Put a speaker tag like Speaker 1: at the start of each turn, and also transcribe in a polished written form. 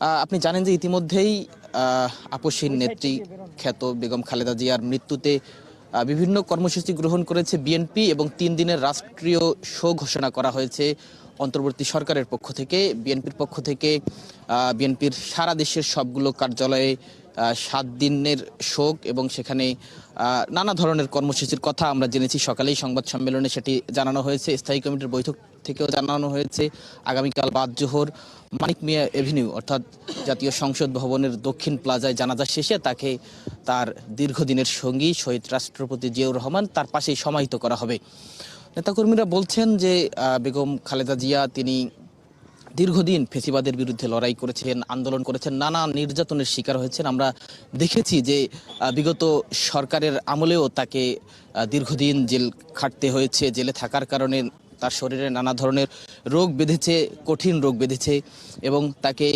Speaker 1: আপনি জানেন যে ইতিমধ্যেই আপসহীন নেত্রী খ্যাত বেগম খালেদা জিয়ার মৃত্যুতে বিভিন্ন কর্মসূচি গ্রহণ করেছে বিএনপি এবং 3 দিনের রাষ্ট্রীয় শোক ঘোষণা করা হয়েছে অন্তর্বর্তী সরকারের পক্ষ থেকে। বিএনপির পক্ষ থেকে বিএনপির সারা দেশের সবগুলো কার্যালয়ে 7 দিনের শোক এবং সেখানে নানা ধরনের কর্মসূচির কথা আমরা জেনেছি। সকালেই সংবাদ সম্মেলনে সেটি জানানো হয়েছে। স্থায়ী কমিটির বৈঠক থেকেও জানানো হয়েছে আগামীকাল বাদ জোহর মানিক মিয়া এভিনিউ অর্থাৎ জাতীয় সংসদ ভবনের দক্ষিণ প্লাজায় জানাজা শেষে তাকে তার দীর্ঘদিনের সঙ্গী শহীদ রাষ্ট্রপতি জিয়াউর রহমান তার পাশেই সমাহিত করা হবে। নেতাকর্মীরা বলছেন যে বেগম খালেদা জিয়া তিনি দীর্ঘদিন ফেসিবাদের বিরুদ্ধে লড়াই করেছেন, আন্দোলন করেছেন, নানা নির্যাতনের শিকার হয়েছেন। আমরা দেখেছি যে বিগত সরকারের আমলেও তাকে দীর্ঘদিন জেল খাটতে হয়েছে। জেলে থাকার কারণে তার শরীরে নানা ধরনের রোগ বেঁধেছে, কঠিন রোগ বেঁধেছে এবং তাকে